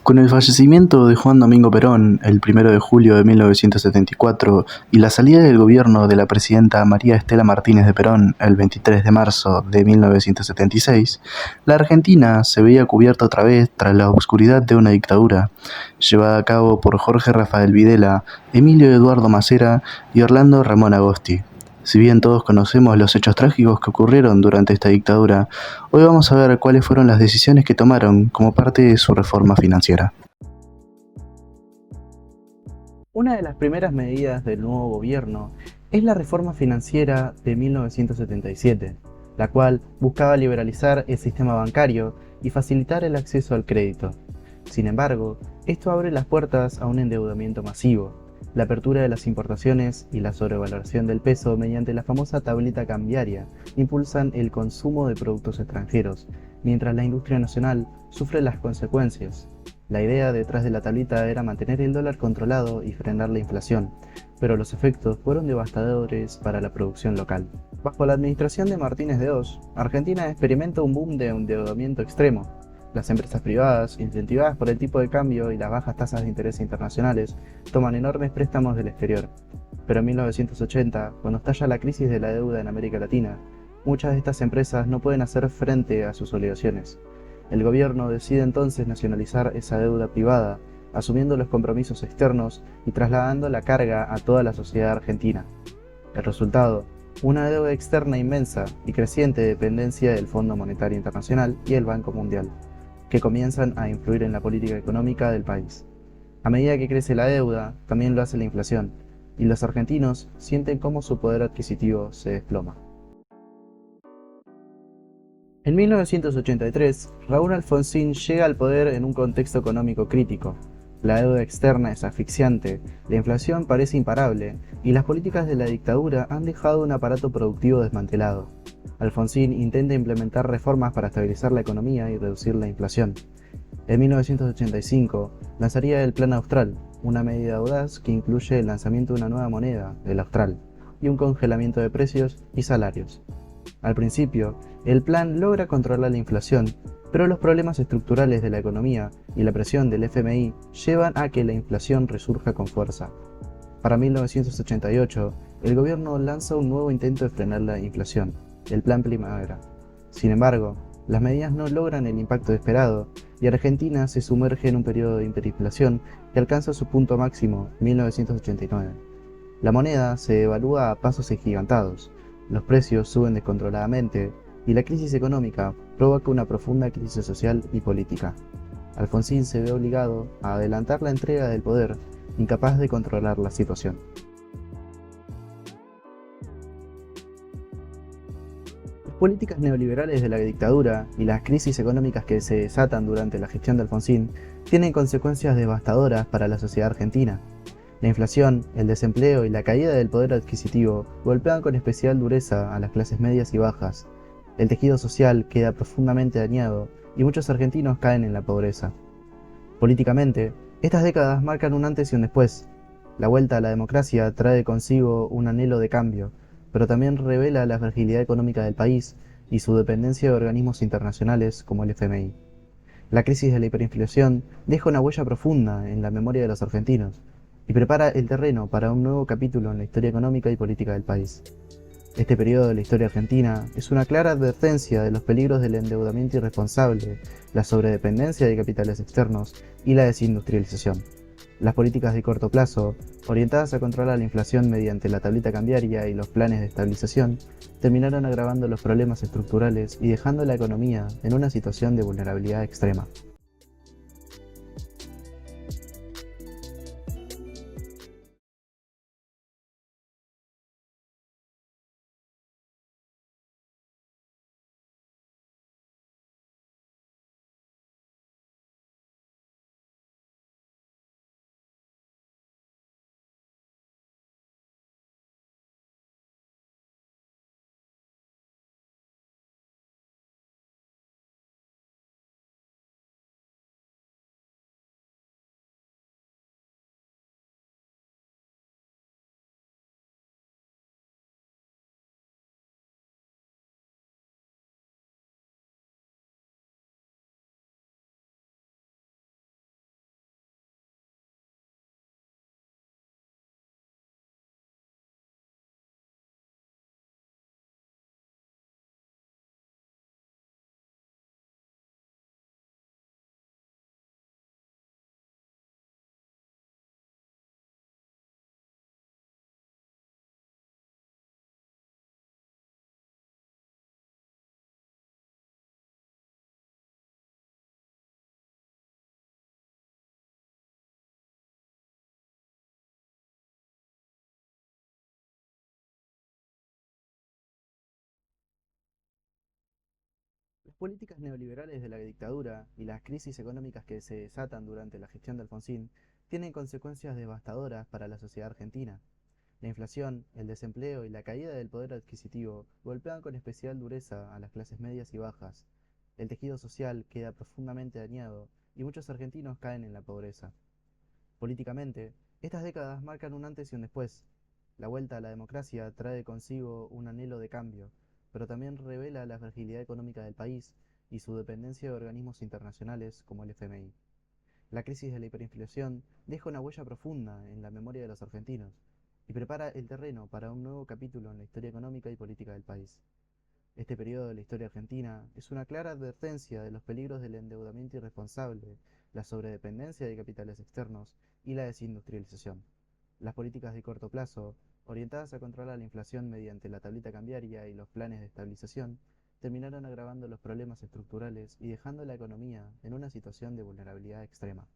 Con el fallecimiento de Juan Domingo Perón, el 1 de julio de 1974, y la salida del gobierno de la presidenta María Estela Martínez de Perón, el 23 de marzo de 1976, la Argentina se veía cubierta otra vez tras la oscuridad de una dictadura, llevada a cabo por Jorge Rafael Videla, Emilio Eduardo Macera y Orlando Ramón Agosti. Si bien todos conocemos los hechos trágicos que ocurrieron durante esta dictadura, hoy vamos a ver cuáles fueron las decisiones que tomaron como parte de su reforma financiera. Una de las primeras medidas del nuevo gobierno es la reforma financiera de 1977, la cual buscaba liberalizar el sistema bancario y facilitar el acceso al crédito. Sin embargo, esto abre las puertas a un endeudamiento masivo, la apertura de las importaciones y la sobrevaloración del peso mediante la famosa tableta cambiaria impulsan el consumo de productos extranjeros, mientras la industria nacional sufre las consecuencias. La idea detrás de la tablita era mantener el dólar controlado y frenar la inflación, pero los efectos fueron devastadores para la producción local. Bajo la administración de Martínez de Oz, Argentina experimenta un boom de endeudamiento extremo. Las empresas privadas, incentivadas por el tipo de cambio y las bajas tasas de interés internacionales, toman enormes préstamos del exterior. Pero en 1980, cuando estalla la crisis de la deuda en América Latina, muchas de estas empresas no pueden hacer frente a sus obligaciones. El gobierno decide entonces nacionalizar esa deuda privada, asumiendo los compromisos externos y trasladando la carga a toda la sociedad argentina. El resultado, una deuda externa inmensa y creciente dependencia del Fondo Monetario Internacional y el Banco Mundial, que comienzan a influir en la política económica del país. A medida que crece la deuda, también lo hace la inflación, y los argentinos sienten cómo su poder adquisitivo se desploma. En 1983, Raúl Alfonsín llega al poder en un contexto económico crítico. La deuda externa es asfixiante, la inflación parece imparable y las políticas de la dictadura han dejado un aparato productivo desmantelado. Alfonsín intenta implementar reformas para estabilizar la economía y reducir la inflación. En 1985, lanzaría el Plan Austral, una medida audaz que incluye el lanzamiento de una nueva moneda, el Austral, y un congelamiento de precios y salarios. Al principio, el plan logra controlar la inflación, pero los problemas estructurales de la economía y la presión del FMI llevan a que la inflación resurja con fuerza. Para 1988, el gobierno lanza un nuevo intento de frenar la inflación, el Plan Primavera. Sin embargo, las medidas no logran el impacto esperado y Argentina se sumerge en un periodo de hiperinflación que alcanza su punto máximo en 1989. La moneda se devalúa a pasos agigantados, los precios suben descontroladamente y la crisis económica provoca una profunda crisis social y política. Alfonsín se ve obligado a adelantar la entrega del poder, incapaz de controlar la situación. Las políticas neoliberales de la dictadura y las crisis económicas que se desatan durante la gestión de Alfonsín tienen consecuencias devastadoras para la sociedad argentina. La inflación, el desempleo y la caída del poder adquisitivo golpean con especial dureza a las clases medias y bajas. El tejido social queda profundamente dañado y muchos argentinos caen en la pobreza. Políticamente, estas décadas marcan un antes y un después. La vuelta a la democracia trae consigo un anhelo de cambio, pero también revela la fragilidad económica del país y su dependencia de organismos internacionales como el FMI. La crisis de la hiperinflación deja una huella profunda en la memoria de los argentinos y prepara el terreno para un nuevo capítulo en la historia económica y política del país. Este periodo de la historia argentina es una clara advertencia de los peligros del endeudamiento irresponsable, la sobredependencia de capitales externos y la desindustrialización. Las políticas de corto plazo, orientadas a controlar la inflación mediante la tablita cambiaria y los planes de estabilización, terminaron agravando los problemas estructurales y dejando la economía en una situación de vulnerabilidad extrema. políticas neoliberales de la dictadura y las crisis económicas que se desatan durante la gestión de Alfonsín tienen consecuencias devastadoras para la sociedad argentina. La inflación, el desempleo y la caída del poder adquisitivo golpean con especial dureza a las clases medias y bajas. El tejido social queda profundamente dañado y muchos argentinos caen en la pobreza. Políticamente, estas décadas marcan un antes y un después. La vuelta a la democracia trae consigo un anhelo de cambio, pero también revela la fragilidad económica del país y su dependencia de organismos internacionales como el FMI. La crisis de la hiperinflación deja una huella profunda en la memoria de los argentinos y prepara el terreno para un nuevo capítulo en la historia económica y política del país. Este periodo de la historia argentina es una clara advertencia de los peligros del endeudamiento irresponsable, la sobredependencia de capitales externos y la desindustrialización. Las políticas de corto plazo, orientadas a controlar la inflación mediante la tablita cambiaria y los planes de estabilización, terminaron agravando los problemas estructurales y dejando la economía en una situación de vulnerabilidad extrema.